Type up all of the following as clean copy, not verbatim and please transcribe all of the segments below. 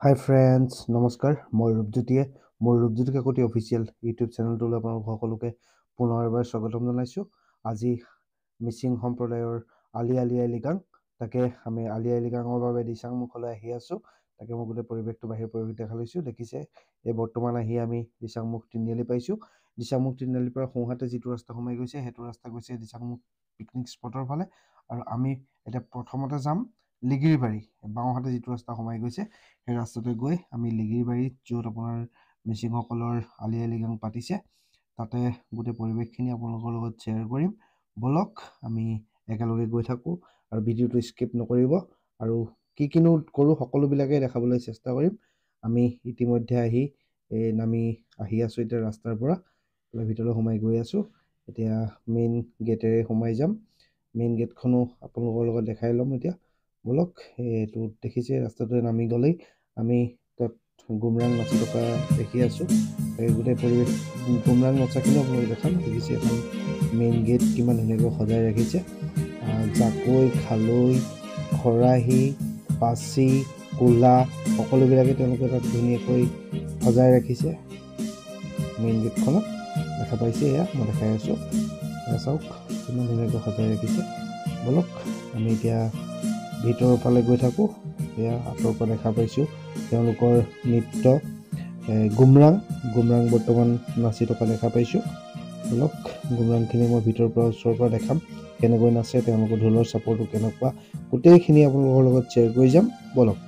হাই friends, নমস্কাৰ। মই ৰূপজ্যোতিয়ে মোৰ ৰূপজ্যোতি কাকতি অফিচিয়েল ইউটিউব চেনেলটোলৈ আপোনালোক সকলোকে পুনৰ এবাৰ স্বাগতম জনাইছোঁ। আজি মিচিং সম্প্ৰদায়ৰ আলি আই লৃগাং, তাকে আমি আলি আই লৃগাঙৰ বাবে দিচাংমুখলৈ আহি আছোঁ। তাকে মই গোটেই পৰিৱেশটো বাহিৰ পৰিৱেশ দেখা লৈছোঁ। দেখিছে এই বৰ্তমান আহি আমি দিচাংমুখ তিনিআলি পাইছোঁ। দিচাংমুখ তিনিআলিৰ পৰা সোঁহাতে যিটো ৰাস্তা সোমাই গৈছে সেইটো ৰাস্তা গৈছে দিচাংমুখ পিকনিক স্পটৰ ফালে, আৰু আমি এতিয়া প্ৰথমতে যাম লিগিৰিবাৰী। বাওঁহাতে যিটো ৰাস্তা সোমাই গৈছে সেই ৰাস্তাতে গৈ আমি লিগিৰিবাৰীত, য'ত আপোনাৰ মিচিংসকলৰ আলি আই লৃগাং পাতিছে, তাতে গোটেই পৰিৱেশখিনি আপোনালোকৰ লগত শ্বেয়াৰ কৰিম। ব'লক আমি একেলগে গৈ থাকোঁ আৰু ভিডিঅ'টো স্কিপ নকৰিব, আৰু কিনো কৰোঁ সকলোবিলাকে দেখাবলৈ চেষ্টা কৰিম। আমি ইতিমধ্যে নামি আহি আছোঁ এতিয়া ৰাস্তাৰ পৰা ভিতৰলৈ সোমাই গৈ আছোঁ। এতিয়া মেইন গেটেৰে সোমাই যাম। মেইন গেটখনো আপোনালোকৰ লগত দেখাই ল'ম এতিয়া। ব'লক, এইটো দেখিছে ৰাস্তাটোৱে নামি গ'লেই আমি তাত গুমৰাং নাচি থকা দেখি আছোঁ। গোটেই পৰিৱেশ গুমৰাং নচাখিনিও আপোনালোকে দেখাম। দেখিছে এখন মেইন গেট কিমান ধুনীয়াকৈ সজাই ৰাখিছে। জাকৈ, খালৈ, খৰাহী, পাচি, কোলা সকলোবিলাকে তেওঁলোকে তাত ধুনীয়াকৈ সজাই ৰাখিছে। মেইন গেটখনত দেখা পাইছে, এয়া মই দেখাই আছোঁ। এয়া চাওক কিমান ধুনীয়াকৈ সজাই ৰাখিছে। ব'লক আমি এতিয়া ভিতৰৰ ফালে গৈ থাকোঁ। এয়া আঁতৰৰ পৰা দেখা পাইছোঁ তেওঁলোকৰ নৃত্য গুমৰাং বৰ্তমান নাচি থকা দেখা পাইছোঁ। ব'লক গুমৰাংখিনি মই ভিতৰৰ পৰা ওচৰৰ পৰা দেখাম, কেনেকৈ নাচে, তেওঁলোকৰ ঢোলৰ চাপৰটো কেনেকুৱা, গোটেইখিনি আপোনালোকৰ লগত শ্বেয়াৰ কৰি যাম। ব'লক।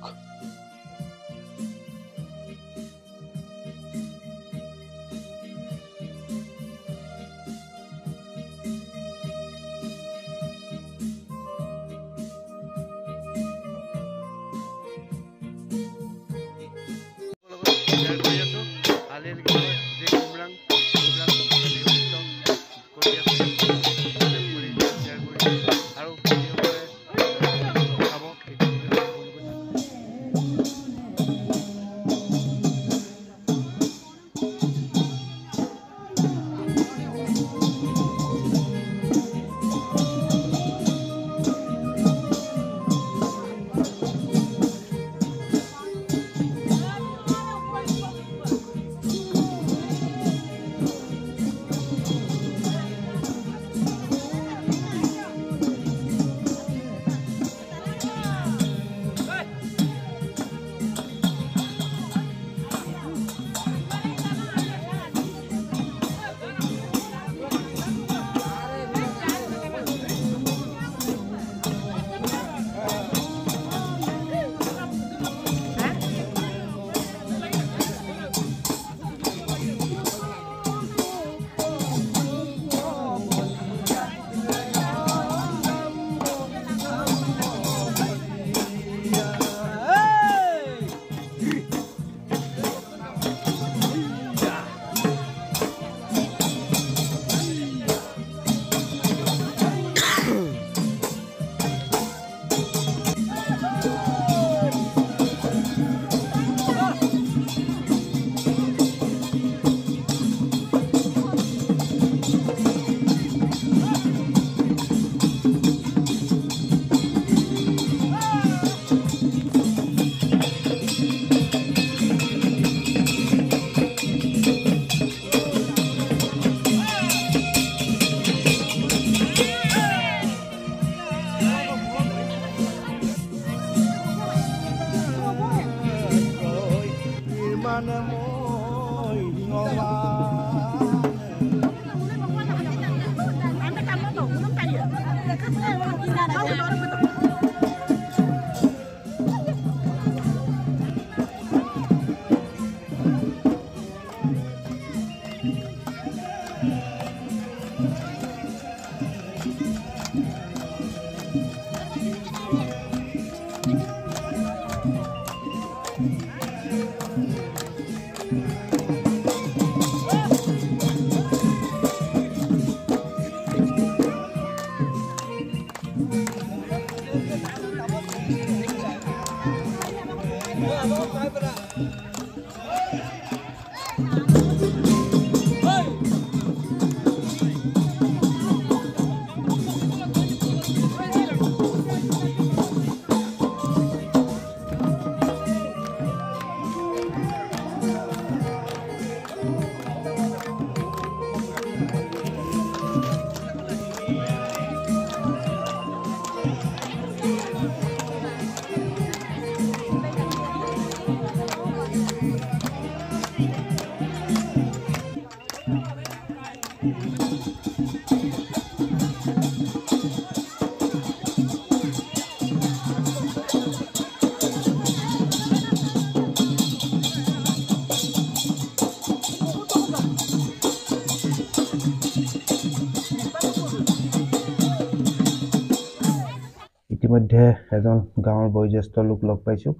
ইতিমধ্যে এজন গাঁৱৰ বয়োজ্যেষ্ঠ লোক লগ পাইছোঁ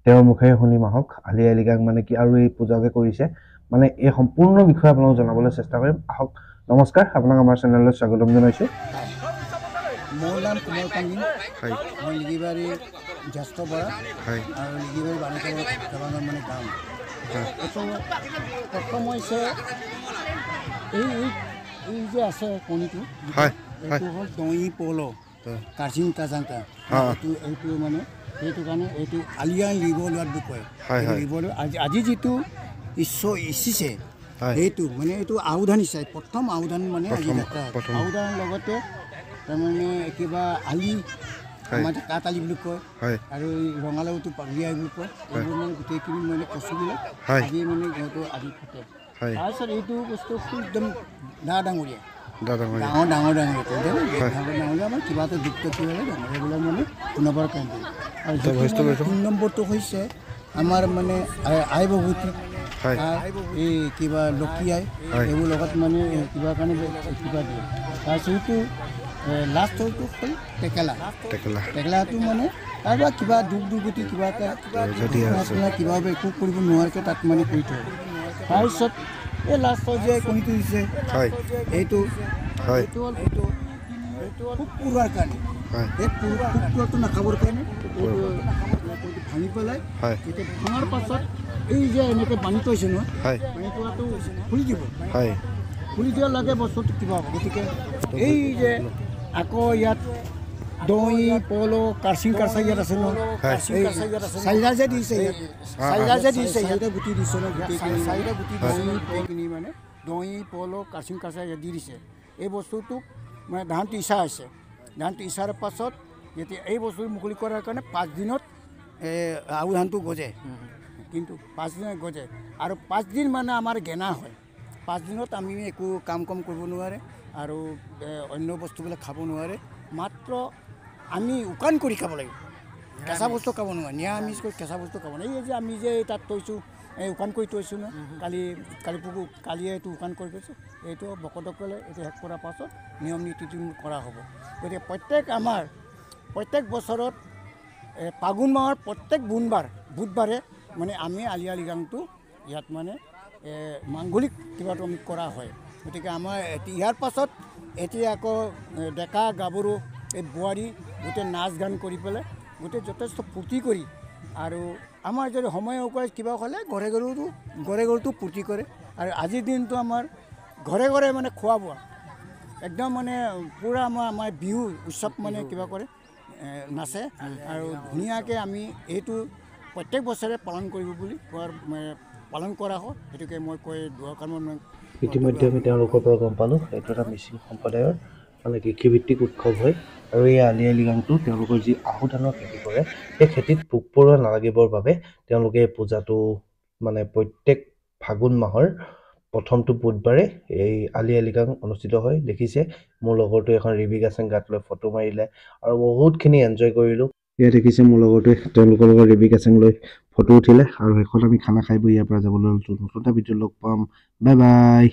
তেওঁৰ মুখেৰে শুনিম আহক আলি আই লৃগাং মানে কি আৰু এই পূজা যে কৰিছে মানে এই সম্পূৰ্ণ বিষয়ে আপোনাক জনাবলৈ চেষ্টা কৰিম আহক নমস্কাৰ আপোনাক আমাৰ চেনেললৈ স্বাগতম জনাইছোঁ মোৰ নাম কুমাৰ পাণ্ডি হয় মই লিগিবাৰী জ্যেষ্ঠ বৰা হয় আৰু লিগিবাৰী বাণিজ্য কেইবাজন মানে গাঁও এইটো প্ৰথম হৈছে এই যে আছে কণীটো হয় এইটো হ'ল দৈ পল কাৰ্চিং কাজাংকা এইটো মানে সেইটো কাৰণে এইটো আলিয়াই লিব লোৱাত বুলি কয় লিব আজি যিটো ঈশ্বৰ ইচ্ছিছে সেইটো মানে এইটো আহুধান ইচ্ছা প্ৰথম আহুধান মানে আজি যাত্ৰা আহুধানৰ লগতে তাৰমানে কিবা আলি আমাৰ কাঠ আলি বুলি কয় আৰু ৰঙালাওটো পাগলিয়াই বুলি কয় এইবোৰ মানে গোটেইখিনি মানে কচুবিলাক আজি মানে সিহঁতৰ আদি থাকে তাৰপিছত এইটো বস্তু একদম ডাঙৰীয়া ডাঙৰ আমাৰ কিবা এটা যুক্ত কি হ'লে ডাঙৰীয়াবিলাক মানে শুনাবৰ কাৰণে আৰু 3 নম্বৰটো হৈছে আমাৰ মানে আই ভগৱতী এই কিবা লক্ষী আই এইবোৰ লগত মানে কিবা কাৰণে কিবা দিয়ে তাৰপিছত এইটো লাষ্ট হ'ল টেকেলাটো মানে কাৰোবাৰ কিবা দুখ দুৰ্গতি কিবা এটা কিবা একো কৰিব নোৱাৰাকৈ তাত মানে কৰি থয় তাৰপিছত এই লাষ্টৰ যে কণীটো দিছে এইটো হ'ল পোক পৰুৱাৰ কাৰণে এই পোকটো নাখাবৰ কাৰণে ভাঙি পেলাই এতিয়া ভাঙাৰ পাছত এই যে এনেকৈ বান্ধি থৈছে নহয় বান্ধি থোৱাটো খুলি দিব খুলি দিয়াৰ লগে বস্তুটো কিবা হ'ব গতিকে এই যে আকৌ ইয়াত দৈ পল কাৰ্চিং কাৰ্চা ইয়াত আছে ন চাৰিটা যে দিছে চাৰিটা গুটি দিছে ন চাৰিটা গুটি গোটেইখিনি মানে দৈ পল কাৰ্চিং কাৰ্চা ইয়াত দি দিছে এই বস্তুটোক মানে ধানটো ইচ্ছা হৈছে ধানটো ইচ্ছাৰ পাছত যেতিয়া এই বস্তুটো মুকলি কৰাৰ কাৰণে 5 দিনত আহু ধানটো গজে কিন্তু 5 দিনত গজে আৰু 5 দিন মানে আমাৰ গেনা হয় 5 দিনত আমি একো কাম কৰিব নোৱাৰে আৰু অন্য বস্তুবিলাক খাব নোৱাৰে মাত্ৰ আমি উকান কৰি খাব লাগিব কেঁচা বস্তু খাব নোৱাৰে নিৰামিষ কৰি কেঁচা বস্তু খাব নোৱাৰে এই যে আমি যে তাত থৈছোঁ এই উকান কৰি থৈছোঁ ন কালিয়ে এইটো উকান কৰি থৈছোঁ এইটো ভকতসকলে এইটো শেষ কৰাৰ পাছত নিয়ম নীতিটো কৰা হ'ব গতিকে প্ৰত্যেক বছৰত ফাগুন মাহৰ প্ৰত্যেক বুধবাৰে মানে আমি আলি আই লৃগাংটো ইয়াত মানে মাংগলিক কিবাটো আমি কৰা হয় গতিকে আমাৰ ইয়াৰ পাছত এতিয়া আকৌ ডেকা গাভৰু এই বোৱাৰী গোটেই নাচ গান কৰি পেলাই গোটেই যথেষ্ট ফূৰ্তি কৰি আৰু আমাৰ যদি সময় অকলে কিবা হ'লে ঘৰে ঘৰেতো ফূৰ্তি কৰে আৰু আজিৰ দিনটো আমাৰ ঘৰে মানে খোৱা বোৱা একদম মানে পূৰা আমাৰ বিহু উৎসৱ মানে কিবা কৰে নাচে আৰু ধুনীয়াকৈ আমি এইটো প্ৰত্যেক বছৰে পালন কৰা হয় সেইটোকে মই কৈ ইতিমধ্যে আমি তেওঁলোকৰ পৰা গম পালোঁ এইটো এটা মিচিং সম্প্ৰদায়ৰ মানে কৃষিভিত্তিক উৎসৱ হয় আৰু এই আলি আই লৃগাংটো তেওঁলোকৰ যি আহু ধানৰ খেতি কৰে সেই খেতিত পোক পৰুৱা নালাগিবৰ বাবে তেওঁলোকে এই পূজাটো মানে প্ৰত্যেক ফাগুন মাহৰ প্ৰথমটো বুধবাৰে এই আলি আই লৃগাং অনুষ্ঠিত হয় দেখিছে মোৰ লগৰটোৱে এখন ৰিবি গাছেং গাত লৈ ফটো মাৰিলে আৰু বহুতখিনি এনজয় কৰিলোঁ ইয়াত দেখিছে মোৰ লগৰটোৱে তেওঁলোকৰ লগত ৰিবি গাছেং লৈ ফটো উঠিলে আৰু শেষত আমি খানা খাই বৈ ইয়াৰ পৰা যাবলৈ নতুন এটা ভিডিঅ' লগ পাম বাই বাই